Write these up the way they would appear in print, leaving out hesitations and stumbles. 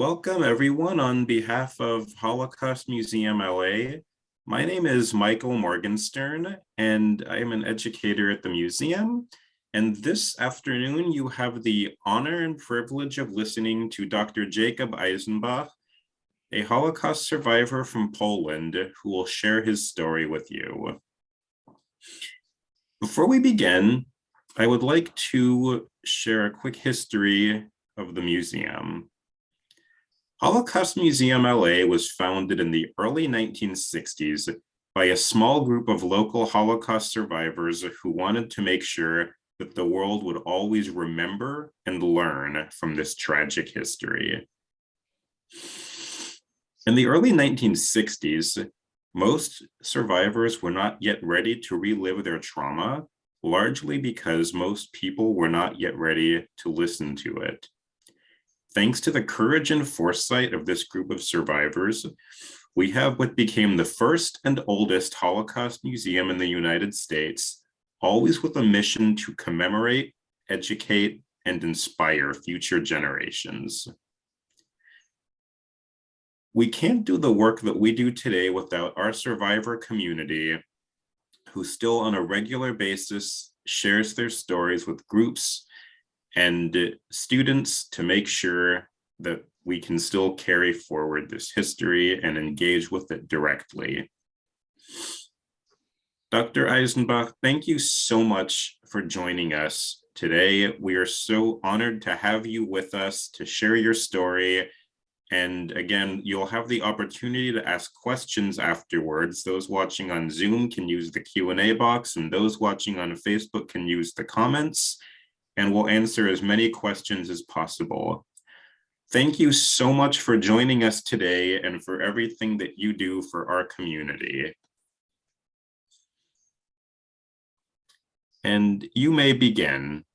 Welcome everyone on behalf of Holocaust Museum LA. My name is Michael Morgenstern and I am an educator at the museum. And this afternoon you have the honor and privilege of listening to Dr. Jacob Eisenbach, a Holocaust survivor from Poland who will share his story with you. Before we begin, I would like to share a quick history of the museum. Holocaust Museum LA was founded in the early 1960s by a small group of local Holocaust survivors who wanted to make sure that the world would always remember and learn from this tragic history. In the early 1960s, most survivors were not yet ready to relive their trauma, largely because most people were not yet ready to listen to it. Thanks to the courage and foresight of this group of survivors, we have what became the first and oldest Holocaust museum in the United States, always with a mission to commemorate, educate, and inspire future generations. We can't do the work that we do today without our survivor community, who still on a regular basis shares their stories with groups and students to make sure that we can still carry forward this history and engage with it directly. Dr. Eisenbach, thank you so much for joining us today. We are so honored to have you with us to share your story. And again, you'll have the opportunity to ask questions afterwards. Those watching on Zoom can use the Q&A box, and those watching on Facebook can use the comments, and we'll answer as many questions as possible. Thank you so much for joining us today and for everything that you do for our community. And you may begin.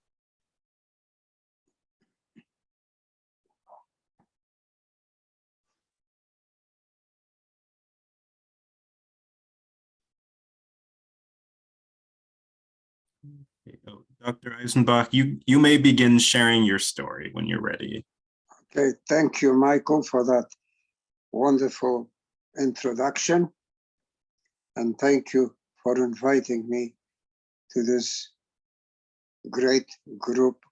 Dr. Eisenbach, you may begin sharing your story when you're ready. Okay, thank you, Michael, for that wonderful introduction. And thank you for inviting me to this great group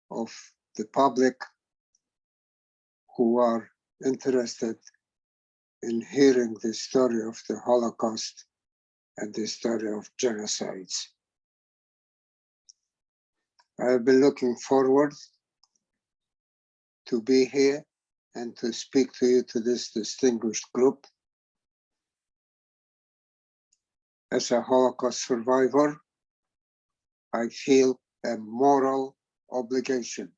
of the public who are interested in hearing the story of the Holocaust and the story of genocides. I have been looking forward to be here and to speak to you, to this distinguished group. As a Holocaust survivor, I feel a moral obligation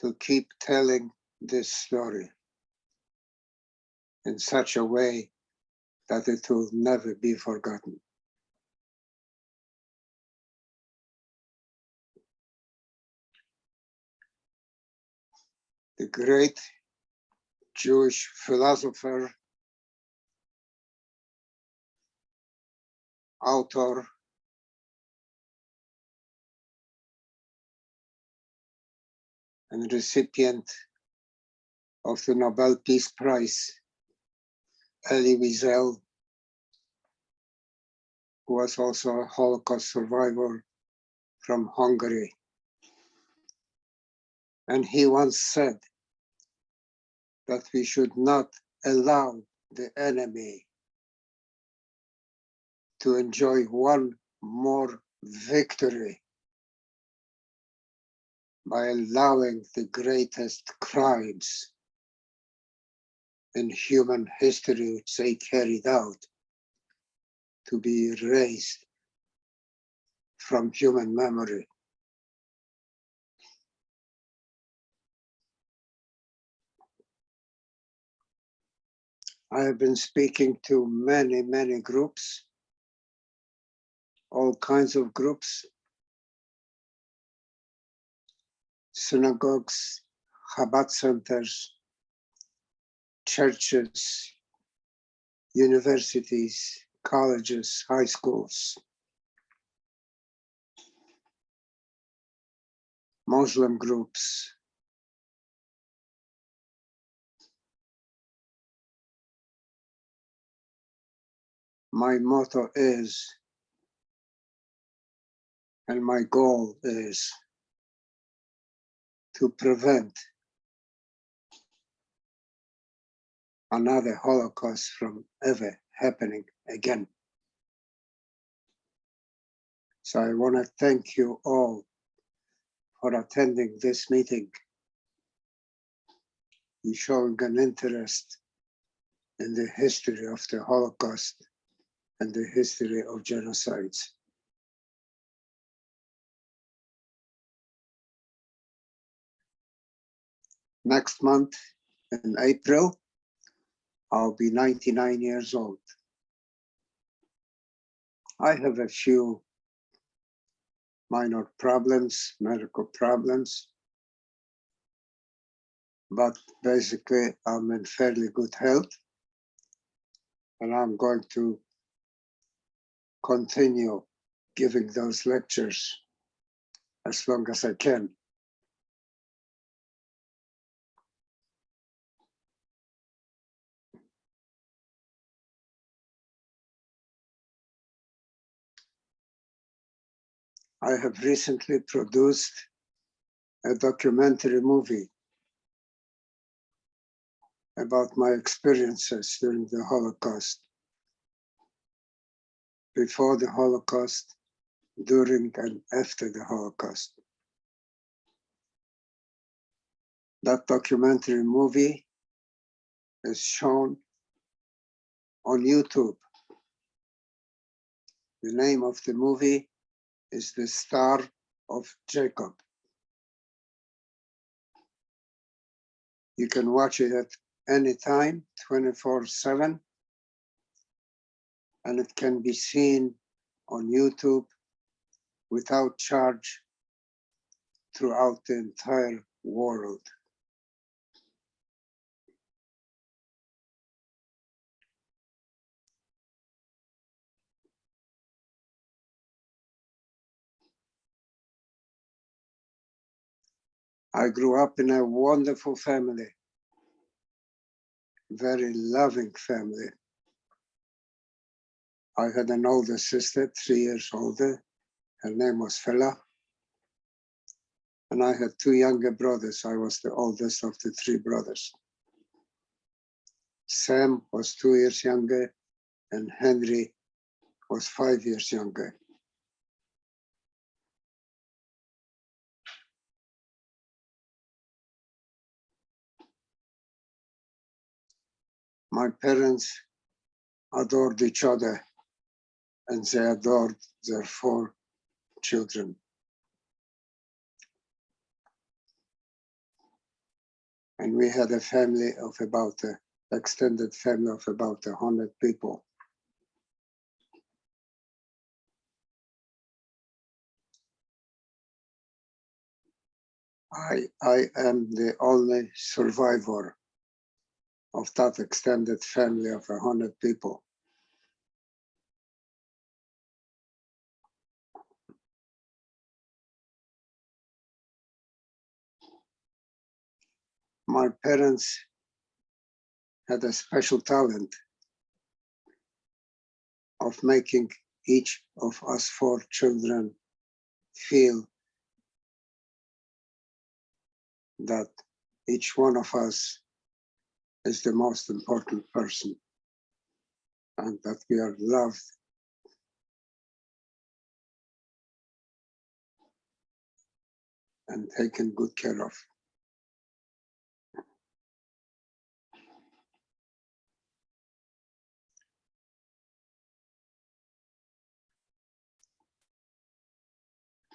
to keep telling this story in such a way that it will never be forgotten. The great Jewish philosopher, author, and recipient of the Nobel Peace Prize, Elie Wiesel, who was also a Holocaust survivor from Hungary. And he once said that we should not allow the enemy to enjoy one more victory by allowing the greatest crimes in human history which they carried out to be erased from human memory. I have been speaking to many, many groups, all kinds of groups, synagogues, Chabad centers, churches, universities, colleges, high schools. Muslim groups. My motto is, and my goal is, to prevent another Holocaust from ever happening again. So I want to thank you all for attending this meeting. You showing an interest in the history of the Holocaust and the history of genocides. Next month, in April, I'll be 99 years old. I have a few minor problems, medical problems, but basically I'm in fairly good health, and I'm going to continue giving those lectures as long as I can. I have recently produced a documentary movie about my experiences during the Holocaust, before the Holocaust, during and after the Holocaust. That documentary movie is shown on YouTube. The name of the movie is The Star of Jacob. You can watch it at any time, 24/7, and it can be seen on YouTube without charge throughout the entire world. I grew up in a wonderful family, very loving family. I had an older sister, 3 years older. Her name was Fela. And I had two younger brothers. I was the oldest of the three brothers. Sam was 2 years younger, and Henry was 5 years younger. My parents adored each other, and they adored their 4 children. And we had a family of about, extended family of about 100 people. I am the only survivor of that extended family of 100 people. My parents had a special talent of making each of us 4 children feel that each one of us is the most important person and that we are loved and taken good care of.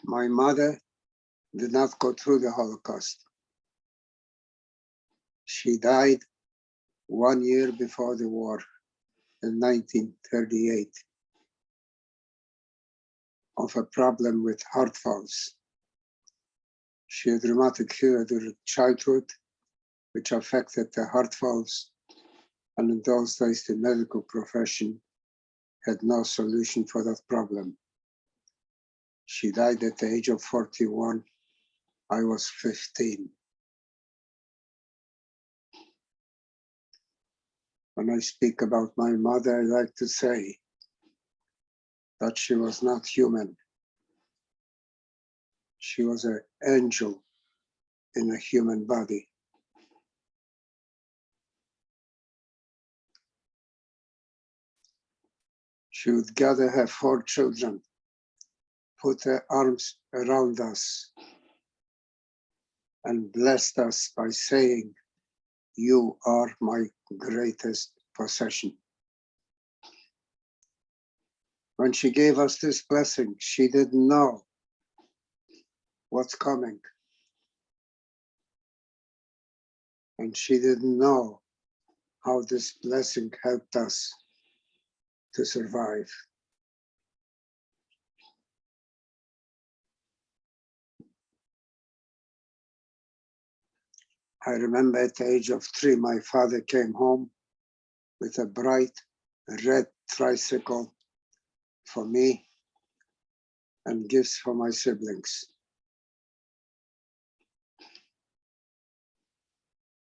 My mother did not go through the Holocaust. She died 1 year before the war in 1938 of a problem with heart valves. She had rheumatic fever during childhood, which affected the heart valves, and in those days the medical profession had no solution for that problem. She died at the age of 41 I was 15. When I speak about my mother, I like to say that she was not human. She was an angel in a human body. She would gather her 4 children, put her arms around us, and blessed us by saying, "You are my greatest possession." When she gave us this blessing, she didn't know what's coming. And she didn't know how this blessing helped us to survive. I remember at the age of 3, my father came home with a bright red tricycle for me and gifts for my siblings.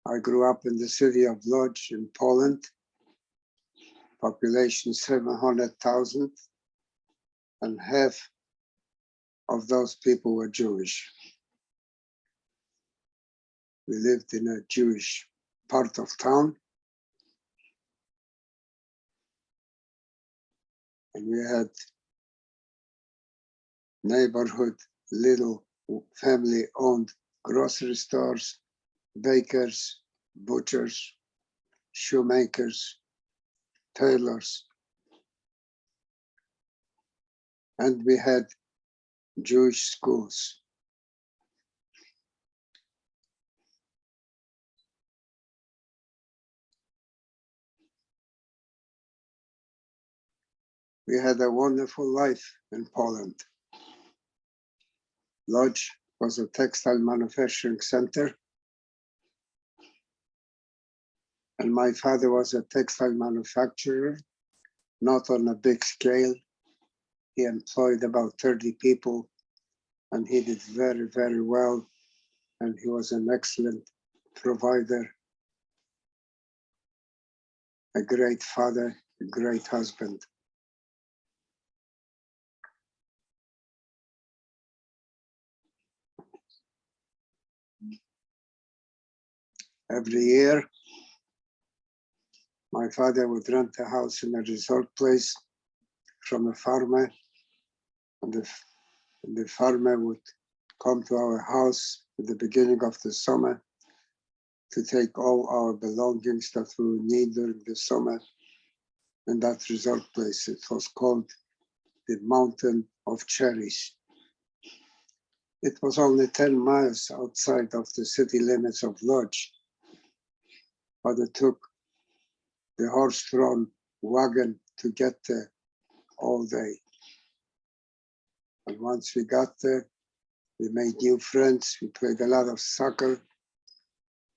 I grew up in the city of Lodz in Poland, population 700,000, and half of those people were Jewish. We lived in a Jewish part of town, and we had neighborhood little family-owned grocery stores, bakers, butchers, shoemakers, tailors, and we had Jewish schools. We had a wonderful life in Poland. Lodz was a textile manufacturing center, and my father was a textile manufacturer, not on a big scale. He employed about 30 people, and he did very, very well, and he was an excellent provider, a great father, a great husband. Every year, my father would rent a house in a resort place from a farmer, and the farmer would come to our house at the beginning of the summer to take all our belongings that we would need during the summer in that resort place. It was called the Mountain of Cherries. It was only 10 miles outside of the city limits of Lodz, but it took the horse-drawn wagon to get there all day. And once we got there, we made new friends. We played a lot of soccer,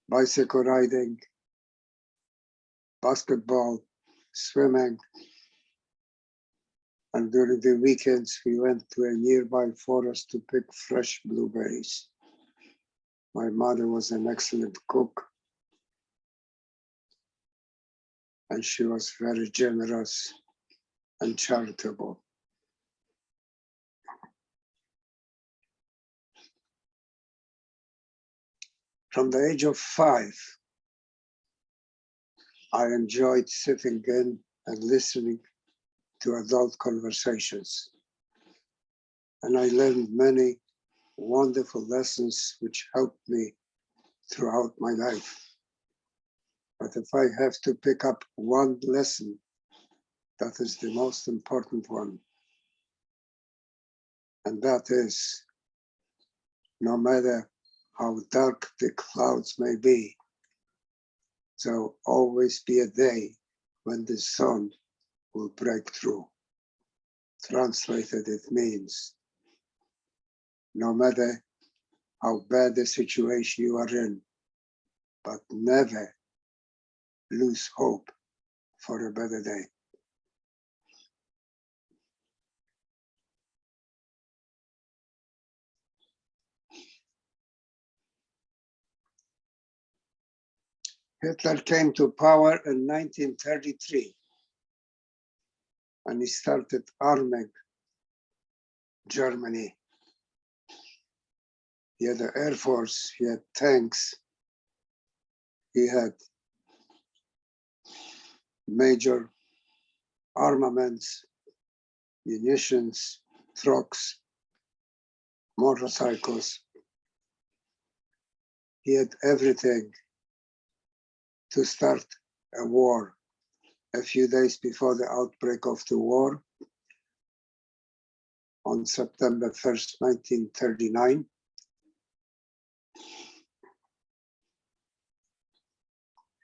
bicycle riding, basketball, swimming. And during the weekends, we went to a nearby forest to pick fresh blueberries. My mother was an excellent cook, and she was very generous and charitable. From the age of 5, I enjoyed sitting in and listening to adult conversations. And I learned many wonderful lessons which helped me throughout my life. But if I have to pick up one lesson, that is the most important one. And that is, no matter how dark the clouds may be, there'll always be a day when the sun will break through. Translated, it means, no matter how bad the situation you are in, but never lose hope for a better day. Hitler came to power in 1933, and he started arming Germany. He had the Air Force, he had tanks, he had major armaments, munitions, trucks, motorcycles. He had everything to start a war. A few days before the outbreak of the war, on September 1st, 1939,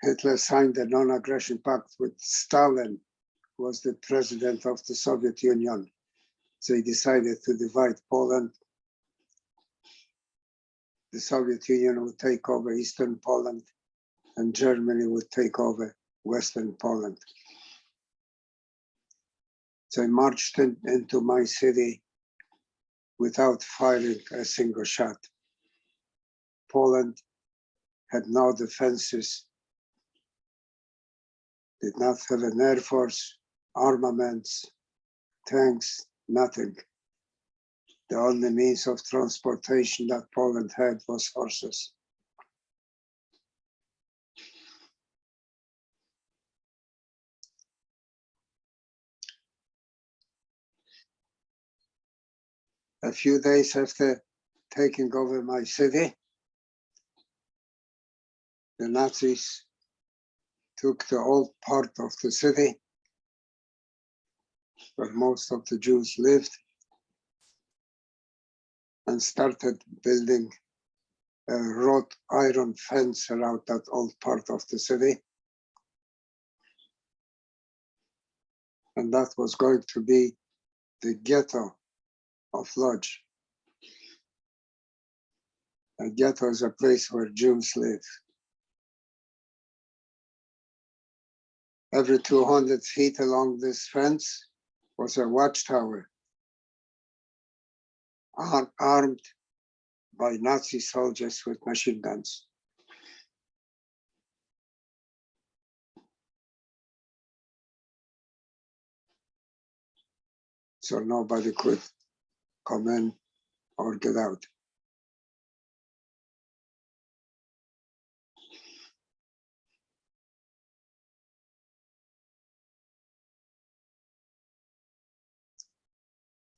Hitler signed a non-aggression pact with Stalin, who was the president of the Soviet Union. They decided to divide Poland. The Soviet Union would take over Eastern Poland, and Germany would take over Western Poland. They marched into my city without firing a single shot. Poland had no defenses, did not have an air force, armaments, tanks, nothing. The only means of transportation that Poland had was horses. A few days after taking over my city, the Nazis took the old part of the city where most of the Jews lived and started building a wrought iron fence around that old part of the city. And that was going to be the ghetto of Lodz. A ghetto is a place where Jews live. Every 200 feet along this fence was a watchtower, armed by Nazi soldiers with machine guns. So nobody could come in or get out.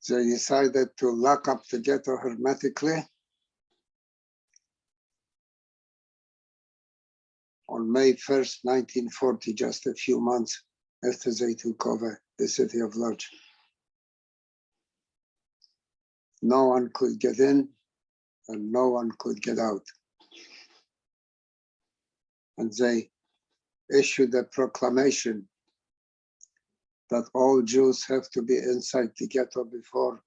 They decided to lock up the ghetto hermetically. On May 1st, 1940, just a few months after they took over the city of Lodz. No one could get in and no one could get out. And they issued a proclamation that all Jews have to be inside the ghetto before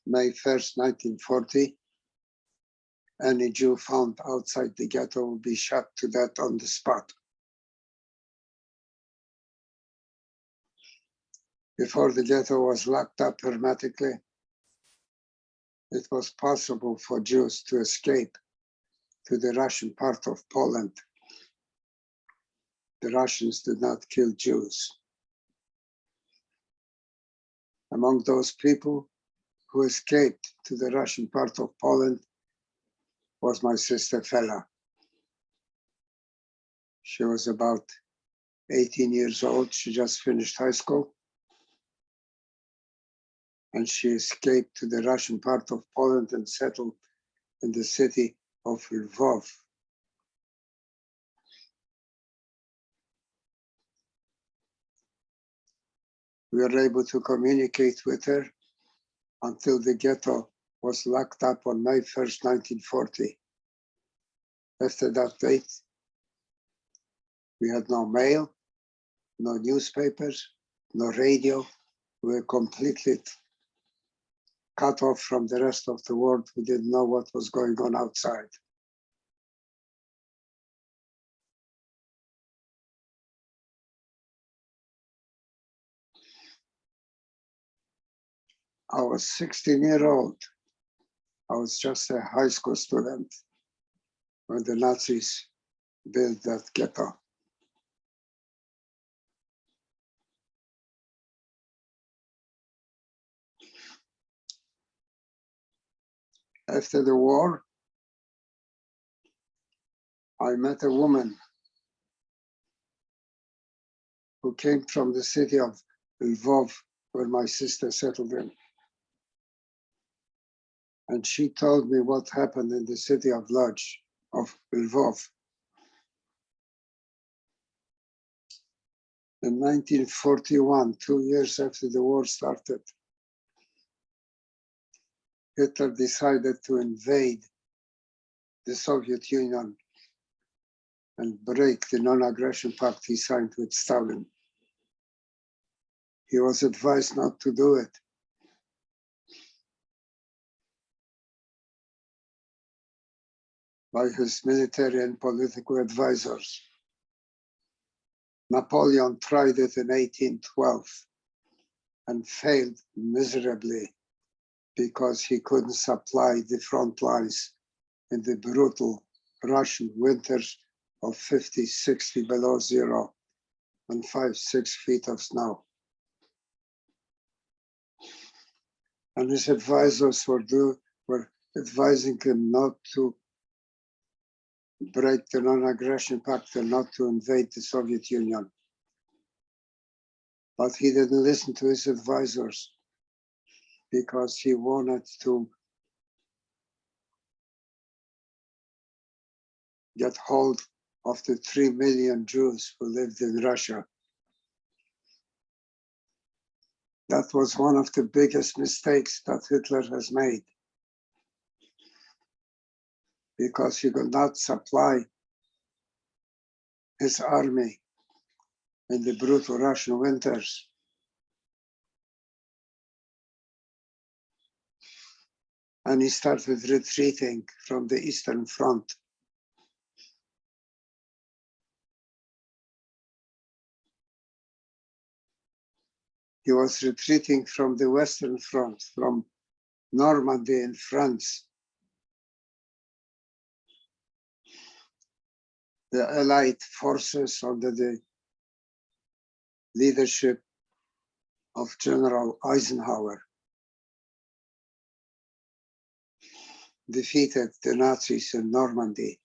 May 1st, 1940. Any Jew found outside the ghetto will be shot to death on the spot. Before the ghetto was locked up hermetically, it was possible for Jews to escape to the Russian part of Poland. The Russians did not kill Jews. Among those people who escaped to the Russian part of Poland was my sister Fela. She was about 18 years old. She just finished high school. And she escaped to the Russian part of Poland and settled in the city of Lwów. We were able to communicate with her until the ghetto was locked up on May 1st, 1940. After that date, we had no mail, no newspapers, no radio. We were completely cut off from the rest of the world. We didn't know what was going on outside. I was 16-year-old. I was just a high school student when the Nazis build that ghetto. After the war, I met a woman who came from the city of Lvov, where my sister settled in. And she told me what happened in the city of Lodz, of Lvov. In 1941, 2 years after the war started, Hitler decided to invade the Soviet Union and break the non-aggression pact he signed with Stalin. He was advised not to do it. By his military and political advisors. Napoleon tried it in 1812 and failed miserably because he couldn't supply the front lines in the brutal Russian winters of 50, 60 below zero and 5, 6 feet of snow. And his advisors were advising him not to break the non-aggression pact and not to invade the Soviet Union. But he didn't listen to his advisors because he wanted to get hold of the 3 million Jews who lived in Russia. That was one of the biggest mistakes that Hitler has made, because he could not supply his army in the brutal Russian winters. And he started retreating from the Eastern Front. He was retreating from the Western Front, from Normandy in France. The Allied forces under the leadership of General Eisenhower defeated the Nazis in Normandy,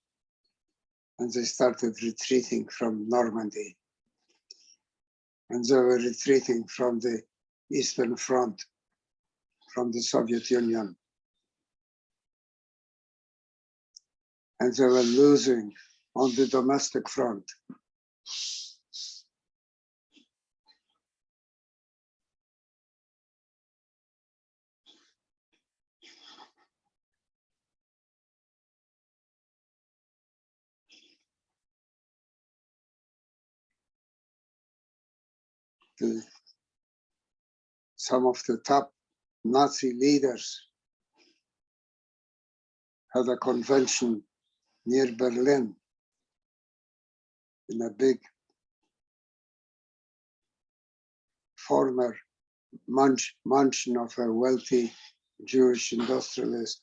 and they started retreating from Normandy. And they were retreating from the Eastern Front, from the Soviet Union. And they were losing on the domestic front. Some of the top Nazi leaders had a convention near Berlin in a big former mansion of a wealthy Jewish industrialist.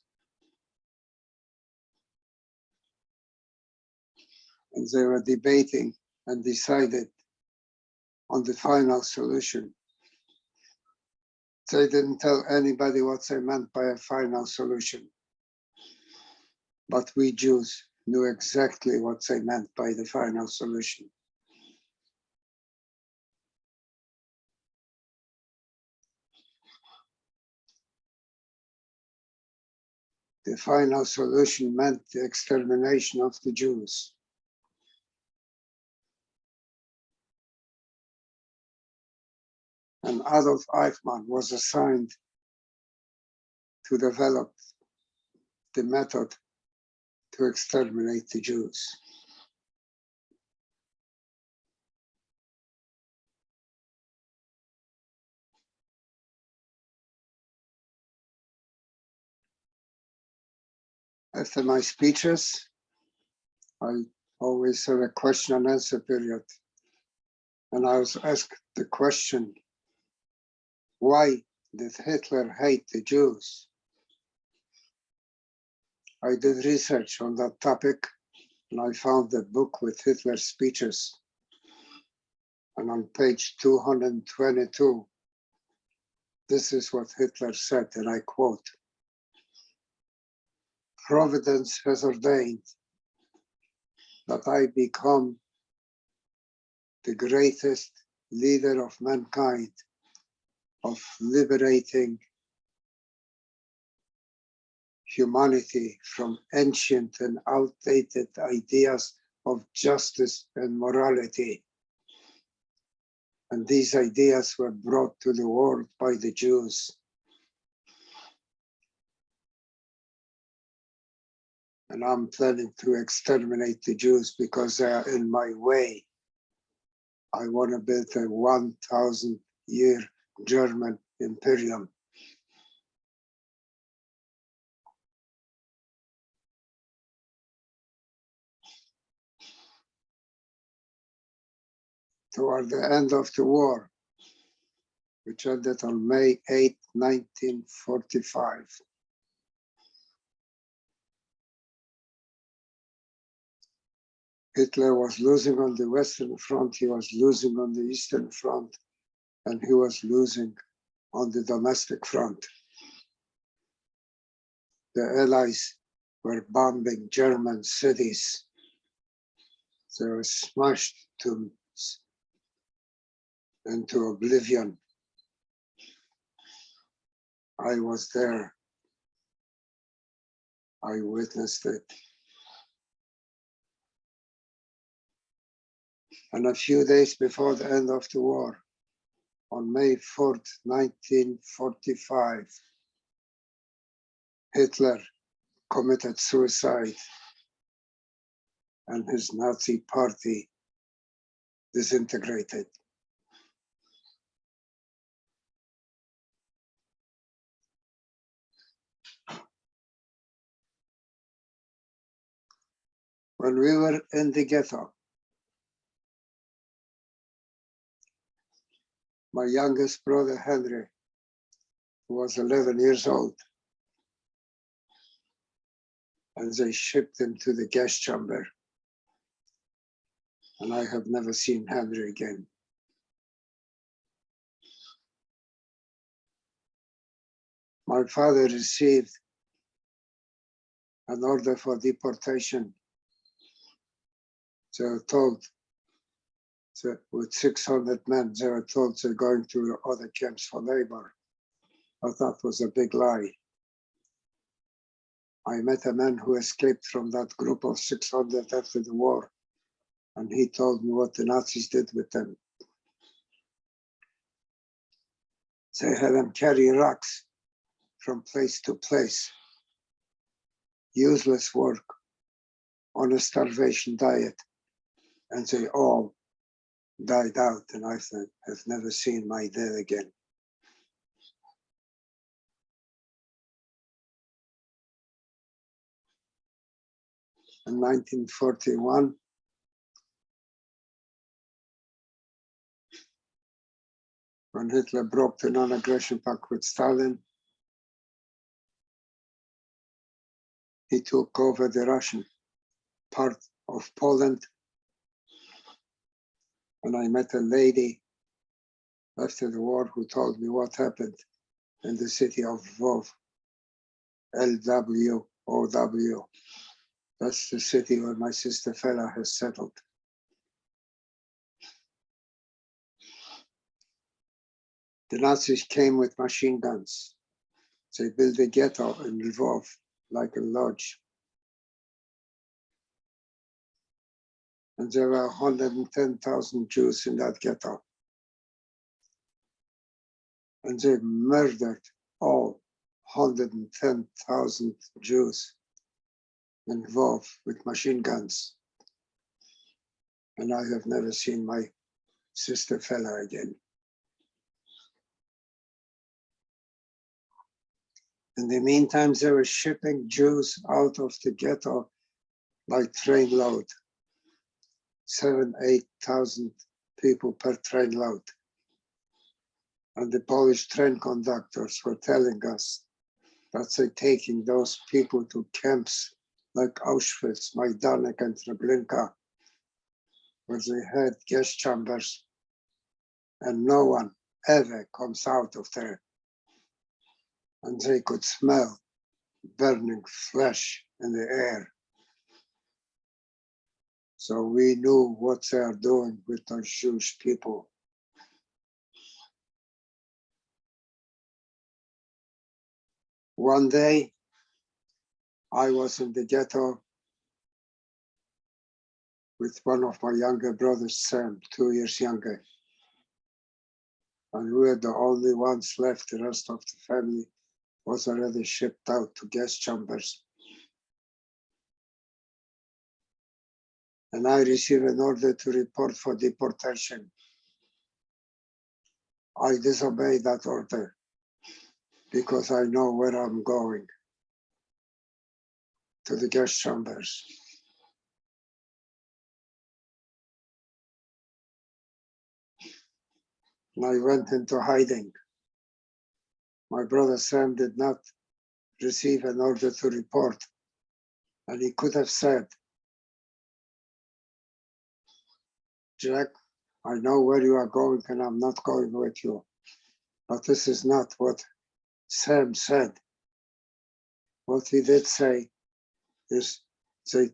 And they were debating and decided on the final solution. They didn't tell anybody what they meant by a final solution. But we Jews knew exactly what they meant by the final solution. The final solution meant the extermination of the Jews. And Adolf Eichmann was assigned to develop the method to exterminate the Jews. After my speeches, I always have a question and answer period. And I was asked the question, why did Hitler hate the Jews? I did research on that topic, And I found a book with Hitler's speeches. And on page 222, this is what Hitler said, and I quote, "Providence has ordained that I become the greatest leader of mankind, of liberating humanity from ancient and outdated ideas of justice and morality. And these ideas were brought to the world by the Jews. And I'm planning to exterminate the Jews because they are in my way. I want to build a 1,000-year German imperium." Toward the end of the war, which ended on May 8, 1945, Hitler was losing on the Western Front, he was losing on the Eastern Front, and he was losing on the domestic front. The Allies were bombing German cities. They were smashed into oblivion. I was there. I witnessed it. And a few days before the end of the war, on May 4th, 1945, Hitler committed suicide and his Nazi party disintegrated. When we were in the ghetto, my youngest brother, Henry, who was 11 years old, and they shipped him to the gas chamber. And I have never seen Henry again. My father received an order for deportation. They were told that with 600 men, they were told they're going to other camps for labor. But that was a big lie. I met a man who escaped from that group of 600 after the war, and he told me what the Nazis did with them. They had them carry rocks from place to place, useless work, on a starvation diet, and they all died out, and I have never seen my dad again. In 1941, when Hitler broke the non-aggression pact with Stalin, he took over the Russian part of Poland. And I met a lady after the war who told me what happened in the city of Lwów, LWOW. That's the city where my sister Fela has settled. The Nazis came with machine guns. They built a ghetto in Lwów, like a lodge. And there were 110,000 Jews in that ghetto. And they murdered all 110,000 Jews in Lwów with machine guns. And I have never seen my sister Fela again. In the meantime, they were shipping Jews out of the ghetto like train load. 7,000 to 8,000 people per train load. And the Polish train conductors were telling us that they're taking those people to camps like Auschwitz, Majdanek, and Treblinka, where they had gas chambers and no one ever comes out of there. And they could smell burning flesh in the air. So we knew what they are doing with those Jewish people. One day, I was in the ghetto with one of my younger brothers, Sam, 2 years younger. And we were the only ones left. The rest of the family was already shipped out to gas chambers. And I received an order to report for deportation. I disobeyed that order because I know where I'm going, to the gas chambers. And I went into hiding. My brother Sam did not receive an order to report. And he could have said, Jack, I know where you are going and I'm not going with you. But this is not what Sam said. What he did say is they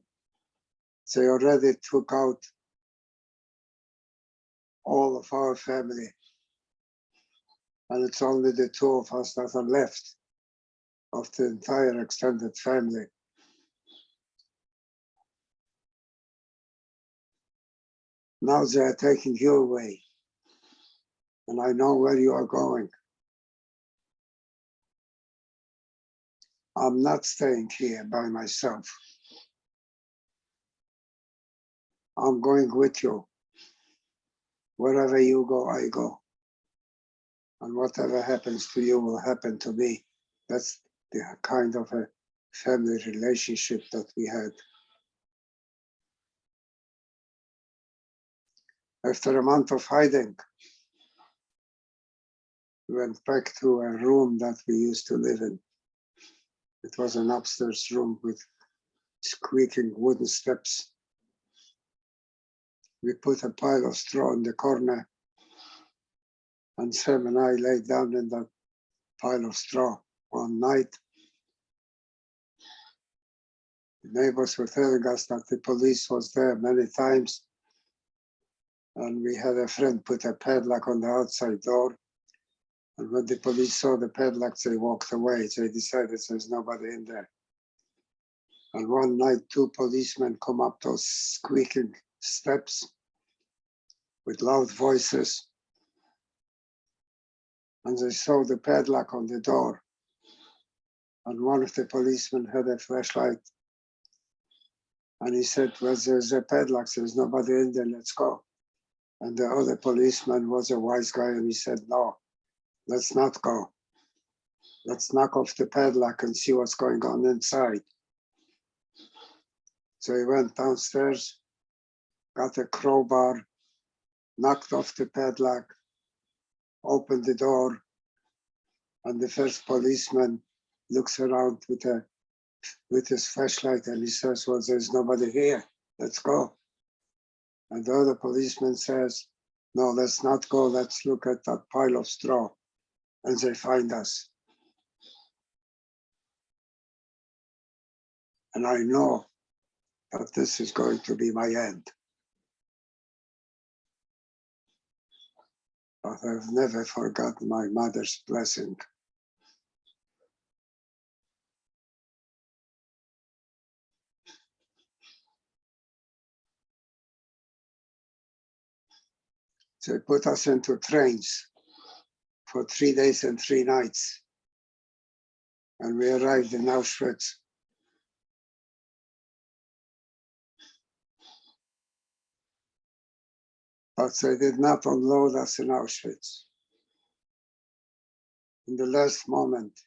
already took out all of our family. And it's only the 2 of us that are left of the entire extended family. Now they are taking you away. And I know where you are going. I'm not staying here by myself. I'm going with you. Wherever you go, I go. And whatever happens to you will happen to me. That's the kind of a family relationship that we had. After a month of hiding, we went back to a room that we used to live in. It was an upstairs room with squeaking wooden steps. We put a pile of straw in the corner, and Sam and I lay down in that pile of straw. One night, the neighbors were telling us that the police was there many times, and we had a friend put a padlock on the outside door. And when the police saw the padlock, they walked away. They decided there's nobody in there. And one night, 2 policemen come up those squeaking steps with loud voices. And they saw the padlock on the door. And one of the policemen had a flashlight. And he said, well, there's a padlock, there's nobody in there, let's go. And the other policeman was a wise guy, and he said, no, let's not go. Let's knock off the padlock and see what's going on inside. So he went downstairs, got a crowbar, knocked off the padlock, opened the door, and the first policeman looks around with his flashlight, and he says, well, there's nobody here, let's go. And the other policeman says, no, let's not go, let's look at that pile of straw. And they find us. And I know that this is going to be my end. But I've never forgotten my mother's blessing. They put us into trains for 3 days and 3 nights. And we arrived in Auschwitz. But they did not unload us in Auschwitz. In the last moment,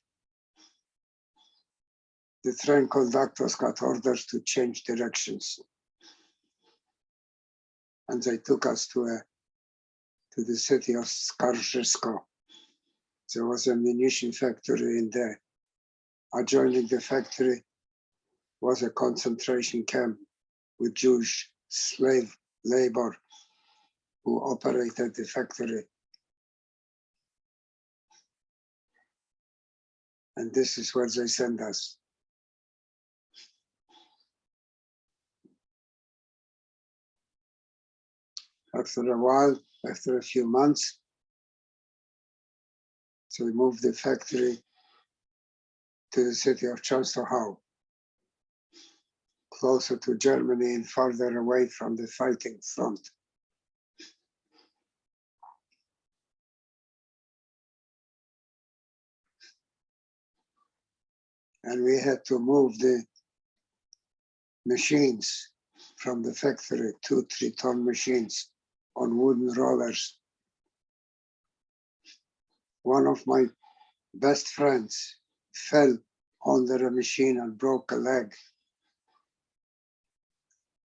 the train conductors got orders to change directions. And they took us to the city of Skarżysko. There was a munition factory in there. Adjoining the factory was a concentration camp with Jewish slave labor who operated the factory. And this is where they send us. After a while, after a few months, so we moved the factory to the city of Czestochowa, closer to Germany and farther away from the fighting front. And we had to move the machines from the factory, 2-3-ton machines on wooden rollers. One of my best friends fell under a machine and broke a leg.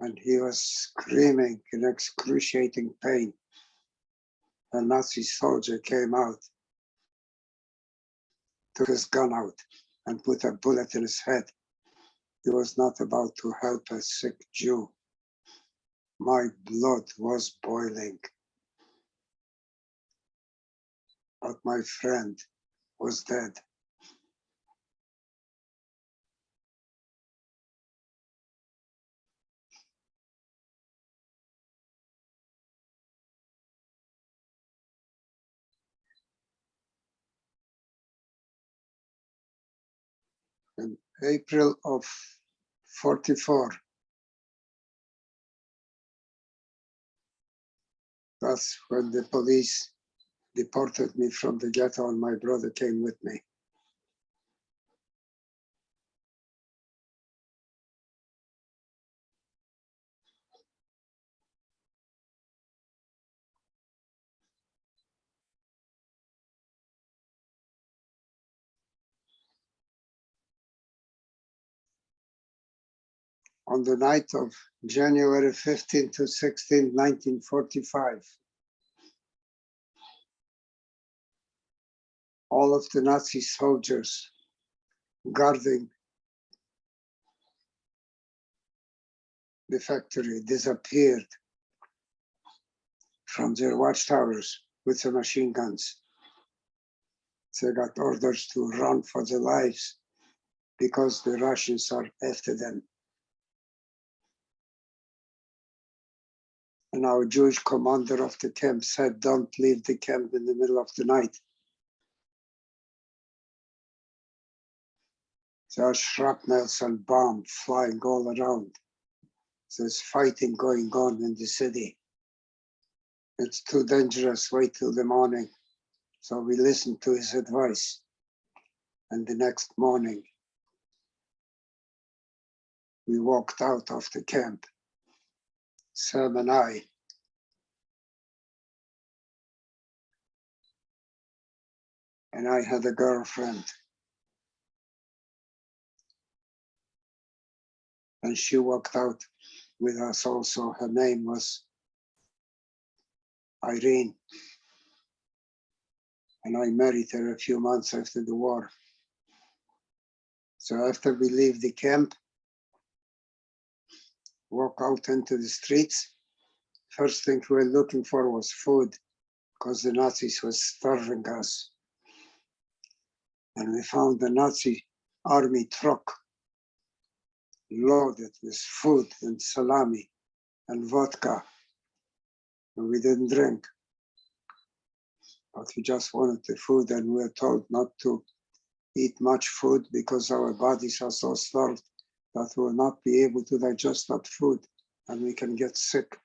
And he was screaming in excruciating pain. A Nazi soldier came out, took his gun out, and put a bullet in his head. He was not about to help a sick Jew. My blood was boiling. But my friend was dead. In April of 44, that's when the police deported me from the ghetto and my brother came with me. On the night of January 15 to 16, 1945, all of the Nazi soldiers guarding the factory disappeared from their watchtowers with the machine guns. They got orders to run for their lives because the Russians are after them. And our Jewish commander of the camp said, don't leave the camp in the middle of the night. There are shrapnels and bombs flying all around. There's fighting going on in the city. It's too dangerous, wait till the morning. So we listened to his advice. And the next morning, we walked out of the camp, Sam and I. And I had a girlfriend. And she walked out with us also. Her name was Irene. And I married her a few months after the war. So after we leave the camp, walk out into the streets, first thing we were looking for was food, because the Nazis were starving us. And we found the Nazi army truck loaded with food and salami and vodka. And we didn't drink, but we just wanted the food, and we were told not to eat much food because our bodies are so starved that we will not be able to digest that food and we can get sick.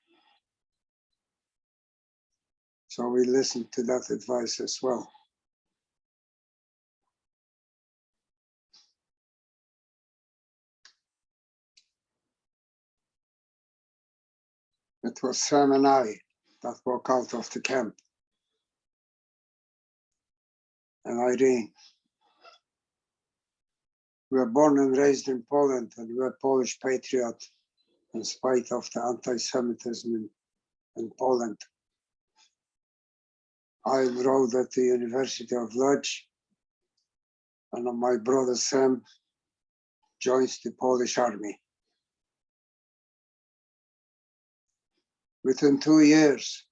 So we listened to that advice as well. It was Sam and I that walked out of the camp. And Irene. We were born and raised in Poland, and we were Polish patriots in spite of the anti-Semitism in Poland. I enrolled at the University of Lodz, and my brother Sam joins the Polish army. Within 2 years,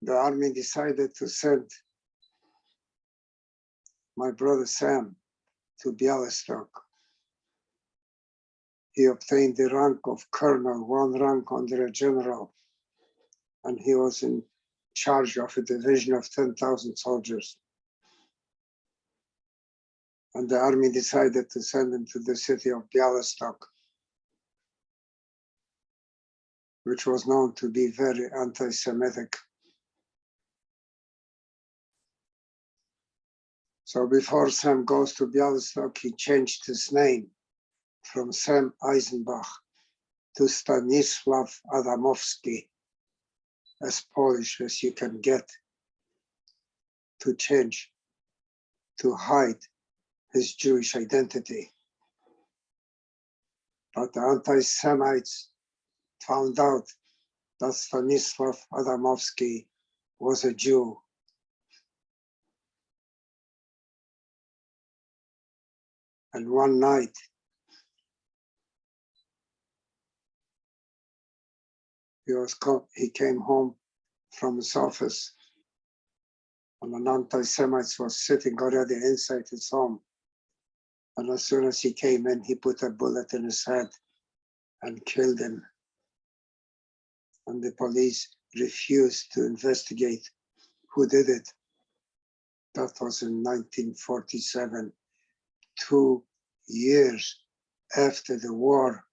the army decided to send my brother Sam to Białystok. He obtained the rank of colonel, one rank under a general, and he was in charge of a division of 10,000 soldiers. And the army decided to send him to the city of Białystok, which was known to be very anti-Semitic. So before Sam goes to Białystok, he changed his name from Sam Eisenbach to Stanisław Adamowski, as Polish as you can get, to change, to hide his Jewish identity. But the anti-Semites found out that Stanisław Adamowski was a Jew. And one night, he came home from his office, and an anti-Semite was sitting already inside his home. And as soon as he came in, he put a bullet in his head and killed him. And the police refused to investigate who did it. That was in 1947, 2 years after the war.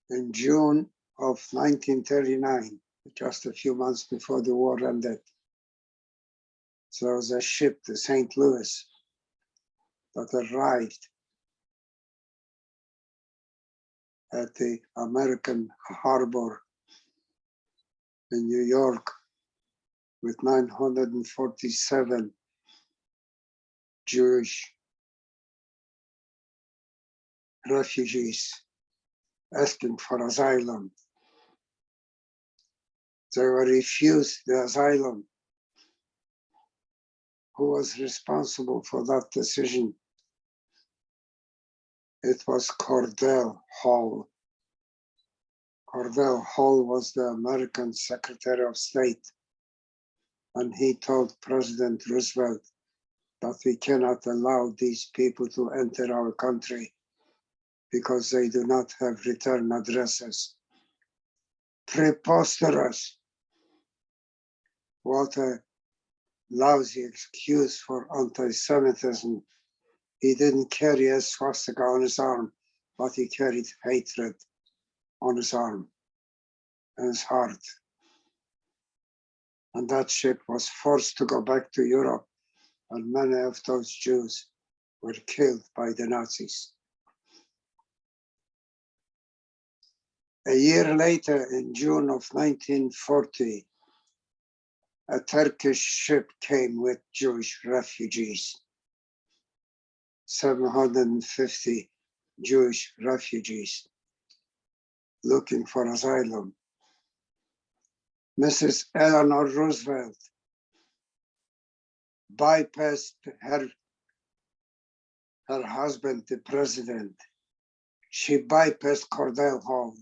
In June of 1939, just a few months before the war ended, there was a ship, the St. Louis, that arrived at the American harbor in New York with 947 Jewish refugees asking for asylum. They were refused the asylum. Who was responsible for that decision? It was Cordell Hull. Cordell Hull was the American Secretary of State, and he told President Roosevelt that we cannot allow these people to enter our country because they do not have return addresses. Preposterous. What a lousy excuse for anti-Semitism. He didn't carry a swastika on his arm, but he carried hatred on his arm and his heart. And that ship was forced to go back to Europe, and many of those Jews were killed by the Nazis. A year later, in June of 1940, a Turkish ship came with Jewish refugees, 750 Jewish refugees looking for asylum. Mrs. Eleanor Roosevelt bypassed her husband, the president. She bypassed Cordell Hull,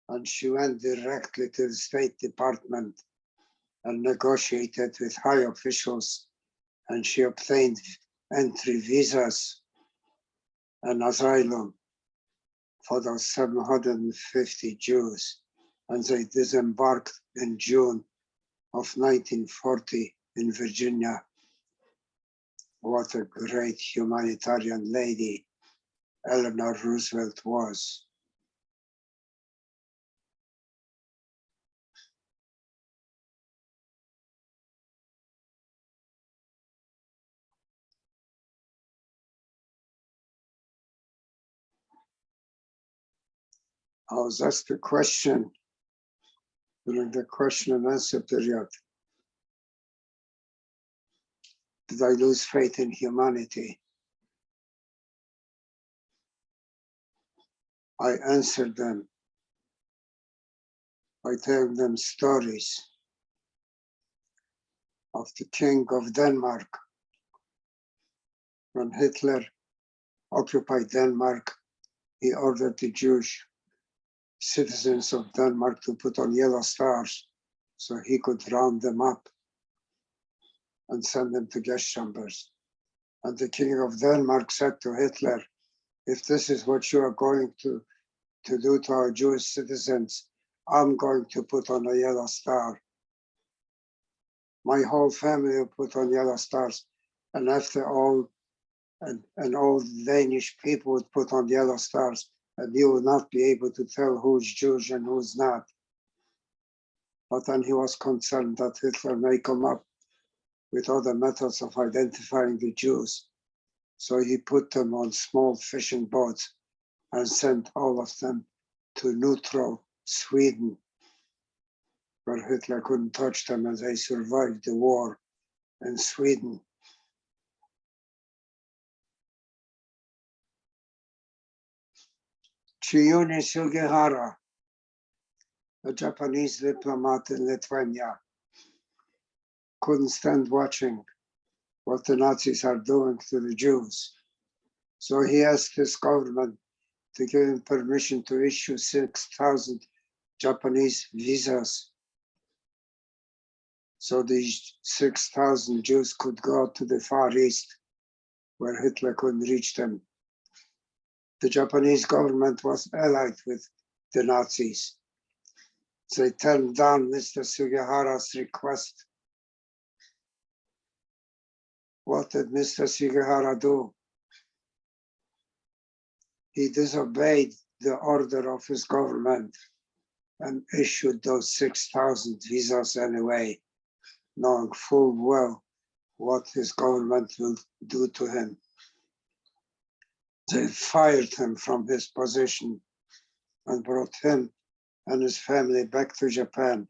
and she went directly to the State Department and negotiated with high officials, and she obtained entry visas and asylum for those 750 Jews, and they disembarked in June of 1940 in Virginia. What a great humanitarian lady Eleanor Roosevelt was. I was asked a question during the question and answer period. Did I lose faith in humanity? I answered them by telling them stories of the King of Denmark. When Hitler occupied Denmark, he ordered the Jewish citizens of Denmark to put on yellow stars so he could round them up and send them to gas chambers. And the King of Denmark said to Hitler, if this is what you are going to do to our Jewish citizens, I'm going to put on a yellow star. My whole family will put on yellow stars. And after all, and all Danish people would put on yellow stars, and you will not be able to tell who's Jewish and who's not. But then he was concerned that Hitler may come up with other methods of identifying the Jews. So he put them on small fishing boats and sent all of them to neutral Sweden, where Hitler couldn't touch them, and they survived the war in Sweden. Chiyune Sugihara, a Japanese diplomat in Lithuania, couldn't stand watching what the Nazis are doing to the Jews. So he asked his government to give him permission to issue 6,000 Japanese visas. So these 6,000 Jews could go to the Far East, where Hitler couldn't reach them. The Japanese government was allied with the Nazis. They turned down Mr. Sugihara's request. What did Mr. Sugihara do? He disobeyed the order of his government and issued those 6,000 visas anyway, knowing full well what his government will do to him. They fired him from his position and brought him and his family back to Japan,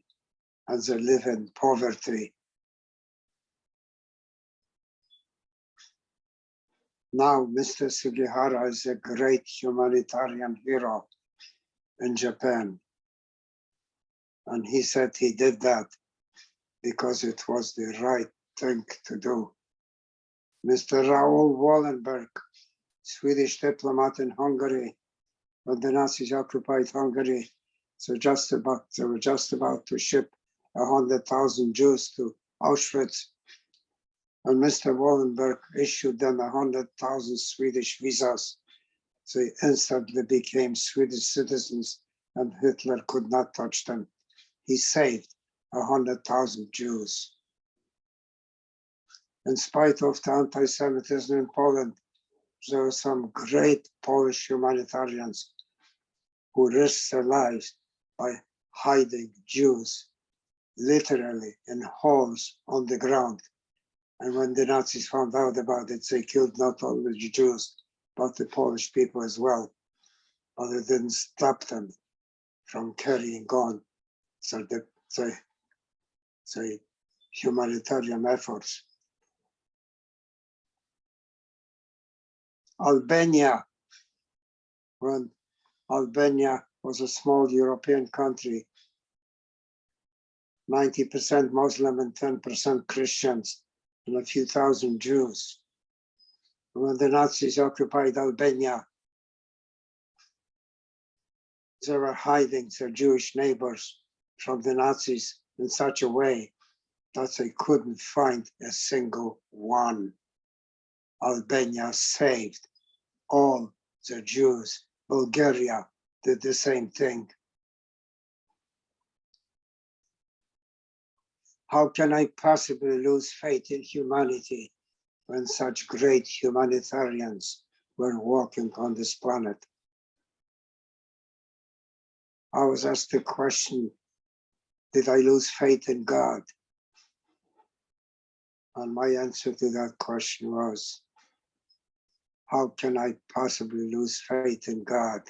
and they live in poverty. Now, Mr. Sugihara is a great humanitarian hero in Japan. And he said he did that because it was the right thing to do. Mr. Raoul Wallenberg, Swedish diplomat in Hungary, when the Nazis occupied Hungary, they were just about to ship 100,000 Jews to Auschwitz. And Mr. Wallenberg issued them 100,000 Swedish visas. They instantly became Swedish citizens, and Hitler could not touch them. He saved 100,000 Jews. In spite of the anti-Semitism in Poland, there were some great Polish humanitarians who risked their lives by hiding Jews, literally in holes on the ground. And when the Nazis found out about it, they killed not only the Jews, but the Polish people as well. But it didn't stop them from carrying on the humanitarian efforts. Albania, when Albania was a small European country, 90% Muslim and 10% Christians, and a few thousand Jews. When the Nazis occupied Albania, they were hiding their Jewish neighbors from the Nazis in such a way that they couldn't find a single one. Albania saved all the Jews. Bulgaria did the same thing. How can I possibly lose faith in humanity when such great humanitarians were walking on this planet? I was asked the question, did I lose faith in God? And my answer to that question was, how can I possibly lose faith in God?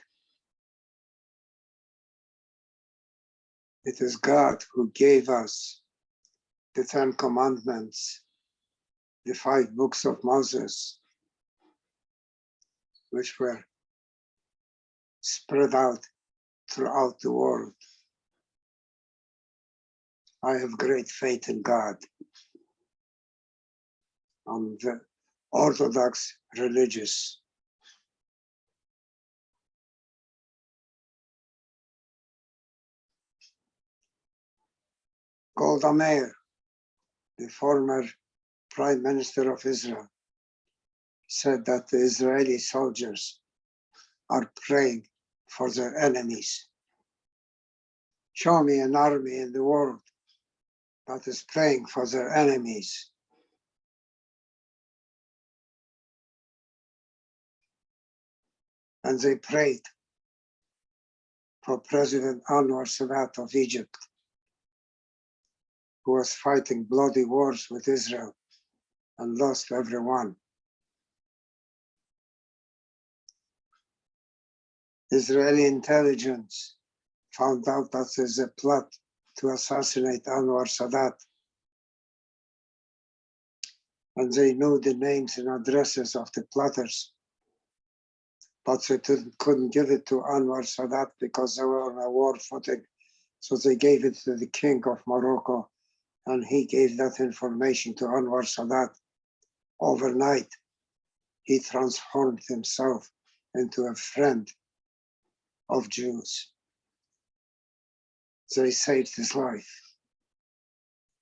It is God who gave us the 10 Commandments, the 5 books of Moses, which were spread out throughout the world. I have great faith in God. I'm the Orthodox religious. Golda Meir, the former Prime Minister of Israel, said that the Israeli soldiers are praying for their enemies. Show me an army in the world that is praying for their enemies. And they prayed for President Anwar Sadat of Egypt, who was fighting bloody wars with Israel and lost everyone. Israeli intelligence found out that there's a plot to assassinate Anwar Sadat. And they knew the names and addresses of the plotters, but they couldn't give it to Anwar Sadat because they were on a war footing. So they gave it to the king of Morocco, and he gave that information to Anwar Sadat. Overnight, he transformed himself into a friend of Jews. They saved his life.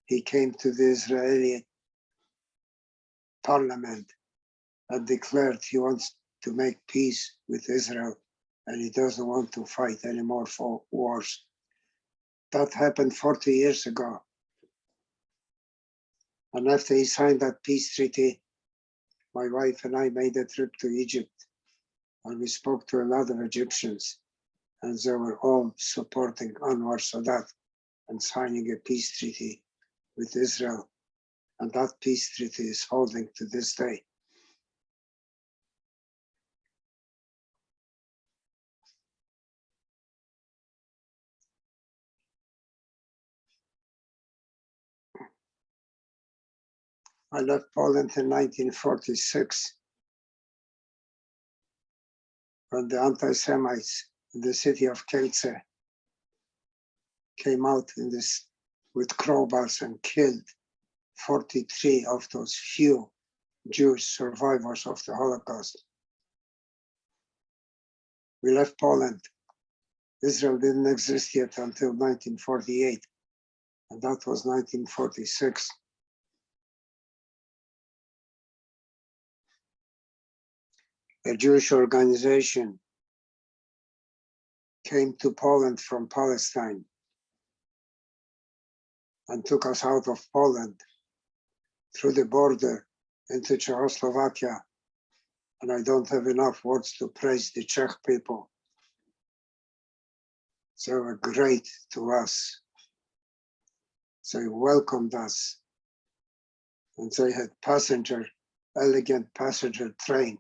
He came to the Israeli parliament and declared he wants to make peace with Israel and he doesn't want to fight any more for wars. That happened 40 years ago. And after he signed that peace treaty, my wife and I made a trip to Egypt and we spoke to a lot of Egyptians and they were all supporting Anwar Sadat and signing a peace treaty with Israel. And that peace treaty is holding to this day. I left Poland in 1946 when the anti-Semites in the city of Kielce came out with crowbars and killed 43 of those few Jewish survivors of the Holocaust. We left Poland. Israel didn't exist yet until 1948, and that was 1946. A Jewish organization came to Poland from Palestine and took us out of Poland through the border into Czechoslovakia. And I don't have enough words to praise the Czech people. They were great to us. They welcomed us. And they had elegant passenger train.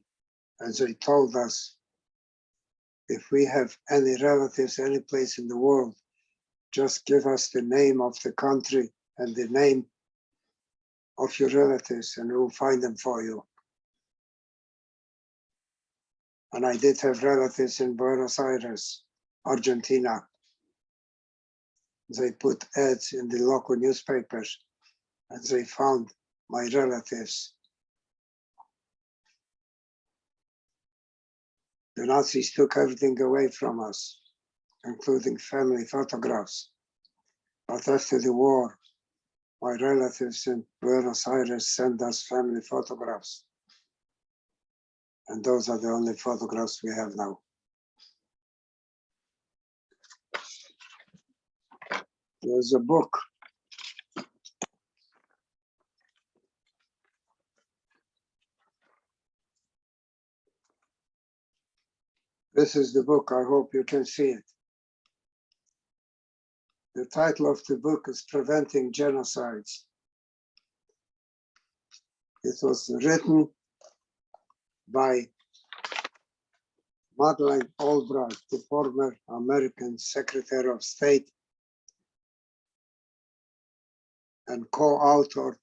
And they told us, if we have any relatives, any place in the world, just give us the name of the country and the name of your relatives and we'll find them for you. And I did have relatives in Buenos Aires, Argentina. They put ads in the local newspapers and they found my relatives. The Nazis took everything away from us, including family photographs. But after the war, my relatives in Buenos Aires sent us family photographs. And those are the only photographs we have now. There's a book. This is the book. I hope you can see it. The title of the book is Preventing Genocides. It was written by Madeleine Albright, the former American Secretary of State, and co-authored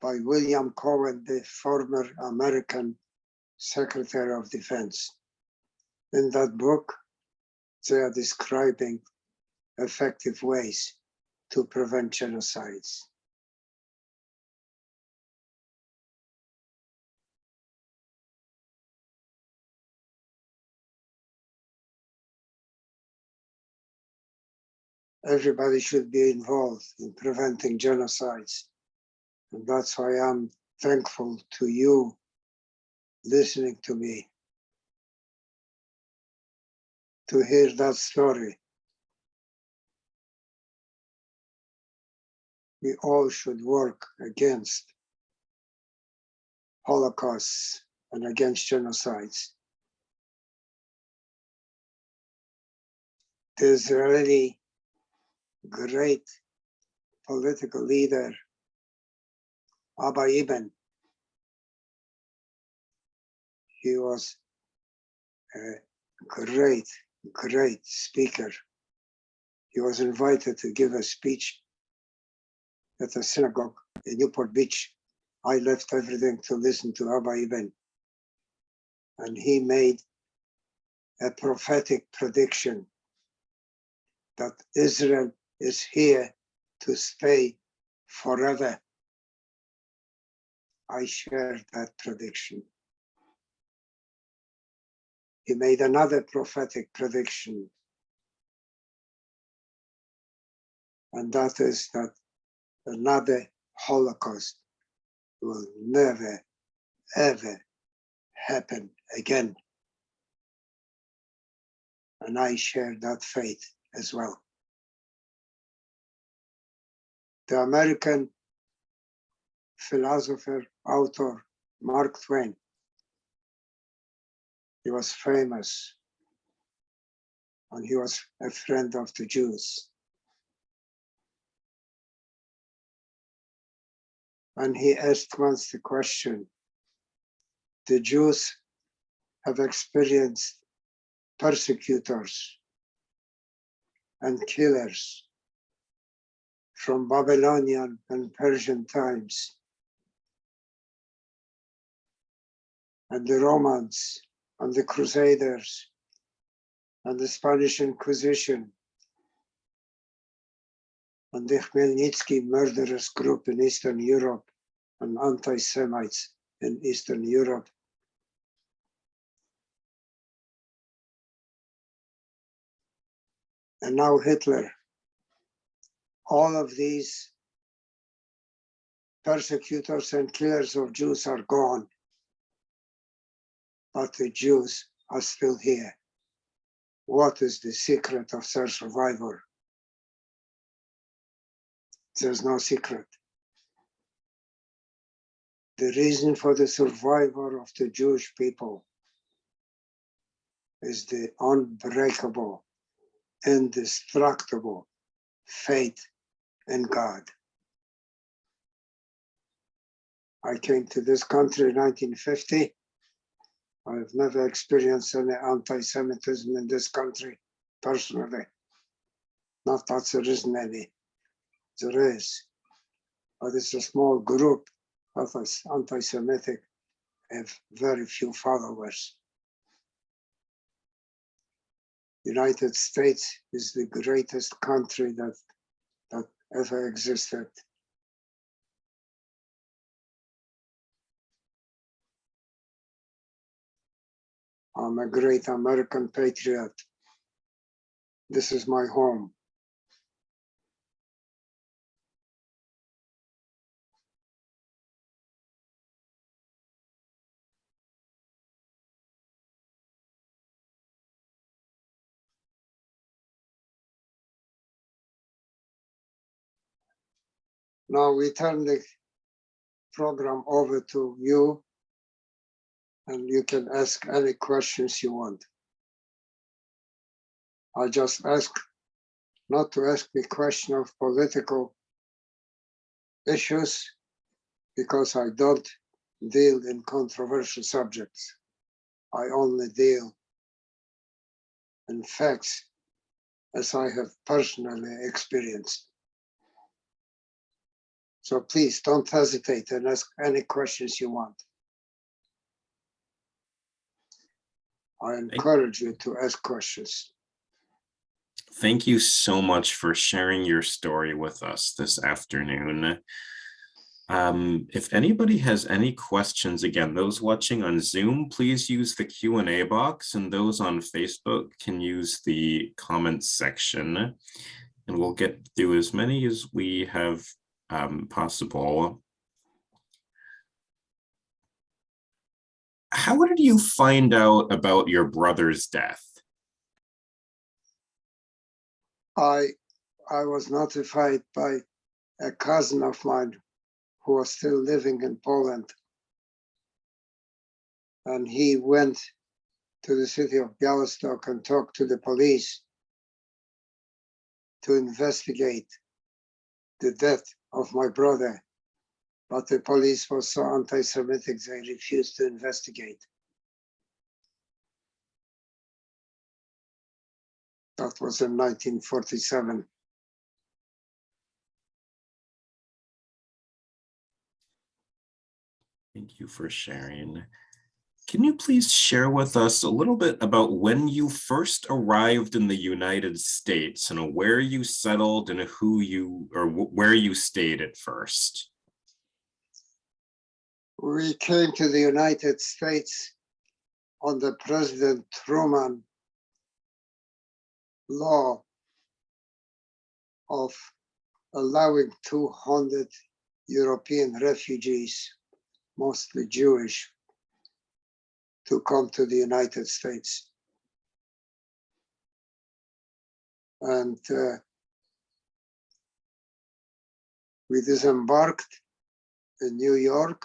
by William Cohen, the former American Secretary of Defense. In that book, they are describing effective ways to prevent genocides. Everybody should be involved in preventing genocides. And that's why I'm thankful to you listening to me, to hear that story. We all should work against Holocausts and against genocides. The Israeli great political leader, Abba Eban, he was a great speaker. He was invited to give a speech at a synagogue in Newport Beach. I left everything to listen to Abba Eban. And he made a prophetic prediction that Israel is here to stay forever. I shared that prediction. He made another prophetic prediction, and that is that another Holocaust will never, ever happen again. And I share that faith as well. The American philosopher, author, Mark Twain, he was famous, and he was a friend of the Jews. And he asked once the question, the Jews have experienced persecutors and killers from Babylonian and Persian times, and the Romans and the Crusaders and the Spanish Inquisition and the Khmelnytsky murderous group in Eastern Europe and anti-Semites in Eastern Europe. And now Hitler. All of these persecutors and killers of Jews are gone, but the Jews are still here. What is the secret of their survival? There's no secret. The reason for the survival of the Jewish people is the unbreakable, indestructible faith in God. I came to this country in 1950. I've never experienced any anti-Semitism in this country personally. Not that there isn't any. There is. But it's a small group of us anti-Semitic, have very few followers. United States is the greatest country that ever existed. I'm a great American patriot. This is my home. Now we turn the program over to you, and you can ask any questions you want. I just ask not to ask me question of political issues, because I don't deal in controversial subjects. I only deal in facts as I have personally experienced. So please don't hesitate and ask any questions you want. I encourage you to ask questions. Thank you so much for sharing your story with us this afternoon. If anybody has any questions, again, those watching on Zoom, please use the Q&A box, and those on Facebook can use the comments section, and we'll get through as many as we have possible. How did you find out about your brother's death? I was notified by a cousin of mine who was still living in Poland. And he went to the city of Białystok and talked to the police to investigate the death of my brother. But the police was so anti-Semitic, they refused to investigate. That was in 1947. Thank you for sharing. Can you please share with us a little bit about when you first arrived in the United States and where you settled and who you or where you stayed at first? We came to the United States on the President Truman law of allowing 200 European refugees, mostly Jewish, to come to the United States. And we disembarked in New York,